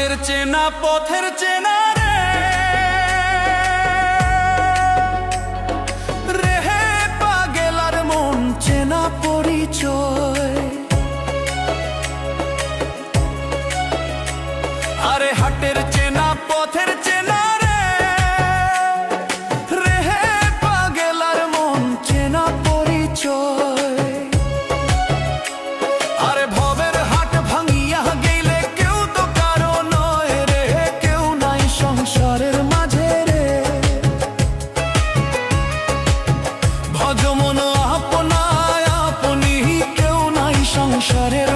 হাটের চেনা পথের চেনা রে হে পাগেলার মন চেনা পরিচয়। আরে হাটের চেনা পথের চেনা রে হে পাগেলার মন চেনা পরিচয়। আরে ভবের হাট ভাঙিয়া গেলে কেউ তো কারো নয় রে, কেউ নাই সংসারের মাঝে রে। ভজমন আপনায় আপনি, কেউ নাই সংসারের